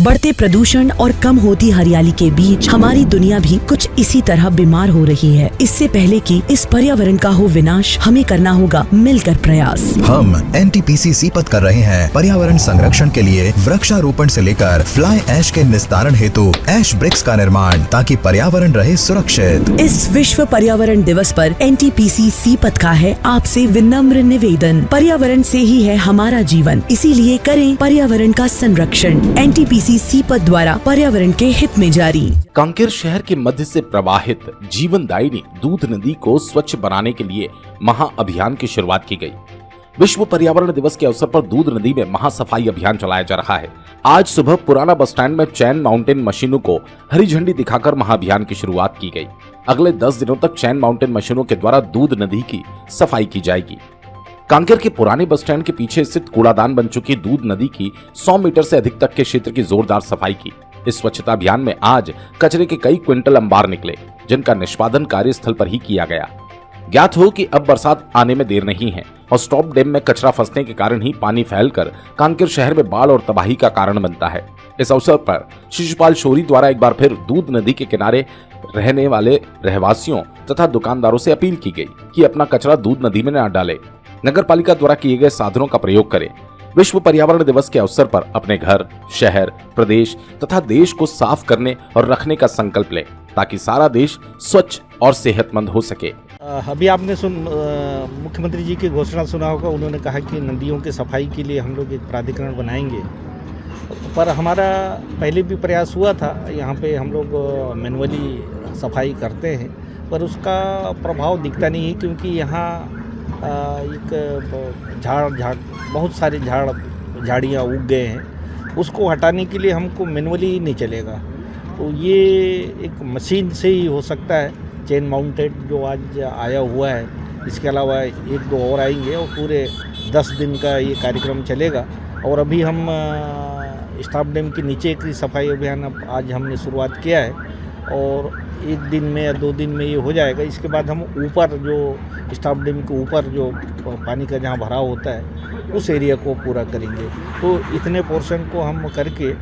बढ़ते प्रदूषण और कम होती हरियाली के बीच हमारी दुनिया भी कुछ इसी तरह बीमार हो रही है। इससे पहले कि इस पर्यावरण का हो विनाश, हमें करना होगा मिलकर प्रयास। हम एनटीपीसी सीपत कर रहे हैं पर्यावरण संरक्षण के लिए वृक्षारोपण से लेकर फ्लाई ऐश के निस्तारण हेतु ऐश ब्रिक्स का निर्माण, ताकि पर्यावरण रहे सुरक्षित। इस विश्व पर्यावरण दिवस पर एनटीपीसी सीपत का है आपसे विनम्र निवेदन। पर्यावरण से ही है हमारा जीवन, इसीलिए करें पर्यावरण का संरक्षण। एनटीपीसी सीपत द्वारा पर्यावरण के हित में जारी। कांकेर शहर के मध्य से प्रवाहित जीवनदायिनी दूध नदी को स्वच्छ बनाने के लिए महाअभियान की शुरुआत की गई। विश्व पर्यावरण दिवस के अवसर पर दूध नदी में महासफाई अभियान चलाया जा रहा है। आज सुबह पुराना बस स्टैंड में चैन माउंटेन मशीनों को हरी झंडी दिखाकर महाअभियान की शुरुआत की गई। अगले 10 दिनों तक चैन माउंटेन मशीनों के द्वारा दूध नदी की सफाई की जाएगी। कांकेर के पुराने बस स्टैंड के पीछे स्थित कूड़ादान बन चुकी दूध नदी की 100 मीटर से अधिक तक के क्षेत्र की जोरदार सफाई की। इस स्वच्छता अभियान में आज कचरे के कई क्विंटल अंबार निकले, जिनका निष्पादन कार्यस्थल पर ही किया गया। ज्ञात हो कि अब बरसात आने में देर नहीं है और स्टॉप डैम में कचरा फंसने के कारण ही पानी फैलकर कांकेर शहर में बाढ़ और तबाही का कारण बनता है। इस अवसर पर शिशुपाल शोरी द्वारा एक बार फिर दूध नदी के किनारे रहने वाले रहवासियों तथा दुकानदारों से अपील की गई कि अपना कचरा दूध नदी में न डालें। नगर पालिका द्वारा किए गए साधनों का प्रयोग करें। विश्व पर्यावरण दिवस के अवसर पर अपने घर, शहर, प्रदेश तथा देश को साफ करने और रखने का संकल्प लें, ताकि सारा देश स्वच्छ और सेहतमंद हो सके। अभी आपने मुख्यमंत्री जी की घोषणा सुना होगा। उन्होंने कहा कि नदियों की सफाई के लिए हम लोग एक प्राधिकरण बनाएंगे, पर हमारा पहले भी प्रयास हुआ था। यहाँ पे हम लोग मैनुअली सफाई करते हैं, पर उसका प्रभाव दिखता नहीं है, क्योंकि यहाँ एक बहुत सारे झाड़ियाँ उग गए हैं। उसको हटाने के लिए हमको मैनुअली ही नहीं चलेगा, तो ये एक मशीन से ही हो सकता है। चेन माउंटेड जो आज आया हुआ है, इसके अलावा 1-2 और आएंगे और पूरे 10 दिन का ये कार्यक्रम चलेगा। और अभी हम स्टाफ डैम के नीचे की सफाई अभियान आज हमने शुरुआत किया है, और 1 दिन में या 2 दिन में ये हो जाएगा। इसके बाद हम ऊपर जो स्टाफ डैम के ऊपर जो पानी का जहाँ भराव होता है, उस एरिया को पूरा करेंगे। तो इतने पोर्शन को हम करके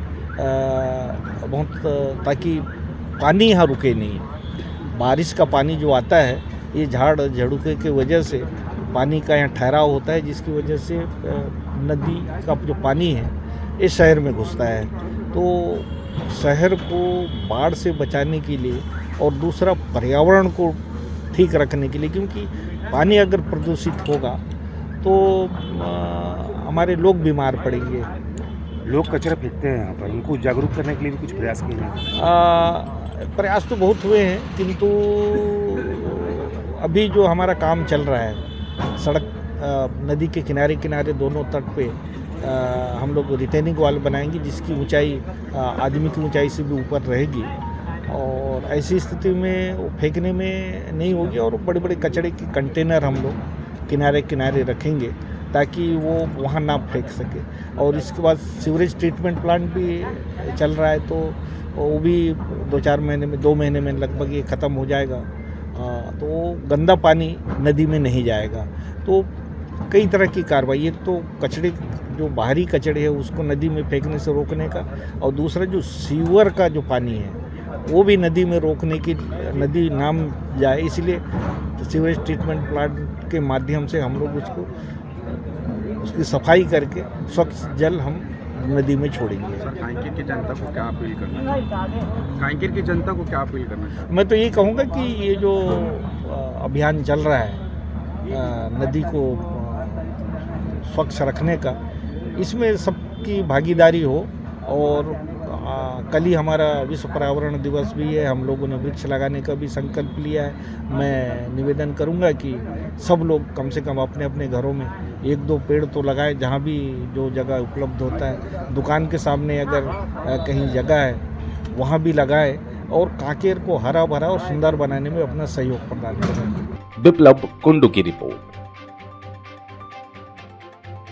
ताकि पानी यहाँ रुके नहीं। बारिश का पानी जो आता है, ये झाड़ झड़ूके की वजह से पानी का यहाँ ठहराव होता है, जिसकी वजह से नदी का जो पानी है ये शहर में घुसता है। तो शहर को बाढ़ से बचाने के लिए और दूसरा पर्यावरण को ठीक रखने के लिए, क्योंकि पानी अगर प्रदूषित होगा तो हमारे लोग बीमार पड़ेंगे। लोग कचरा फेंकते हैं यहाँ पर, उनको जागरूक करने के लिए भी कुछ प्रयास किए हैं? प्रयास तो बहुत हुए हैं, किंतु अभी जो हमारा काम चल रहा है, सड़क नदी के किनारे किनारे दोनों तट पे हम लोग रिटेनिंग वॉल बनाएंगे, जिसकी ऊंचाई आदमी की ऊंचाई से भी ऊपर रहेगी। और ऐसी स्थिति में वो फेंकने में नहीं होगी, और बड़े बड़े कचड़े के कंटेनर हम लोग किनारे किनारे रखेंगे, ताकि वो वहाँ ना फेंक सके। और इसके बाद सीवरेज ट्रीटमेंट प्लांट भी चल रहा है, तो वो भी 2-4 महीने में 2 महीने में लगभग ये ख़त्म हो जाएगा। तो गंदा पानी नदी में नहीं जाएगा। तो कई तरह की कार्रवाई, एक तो कचड़े जो बाहरी कचड़े है उसको नदी में फेंकने से रोकने का, और दूसरा जो सीवर का जो पानी है वो भी नदी में रोकने की, नदी नाम जाए, इसलिए सीवरेज ट्रीटमेंट प्लांट के माध्यम से हम लोग उसकी सफाई करके स्वच्छ जल हम नदी में छोड़ेंगे। कांकेर की जनता को क्या अपील करना चाहिए? कांकेर की जनता को क्या अपील करना चाहिए? मैं तो ये कहूँगा कि ये जो अभियान चल रहा है नदी को स्वच्छ रखने का, इसमें सबकी भागीदारी हो। और कल ही हमारा विश्व पर्यावरण दिवस भी है, हम लोगों ने वृक्ष लगाने का भी संकल्प लिया है। मैं निवेदन करूंगा कि सब लोग कम से कम अपने अपने घरों में 1-2 पेड़ तो लगाएं, जहां भी जो जगह उपलब्ध होता है। दुकान के सामने अगर कहीं जगह है वहां भी लगाएं, और कांकेर को हरा भरा और सुंदर बनाने में अपना सहयोग प्रदान करें। बिप्लब कुंडू की रिपोर्ट।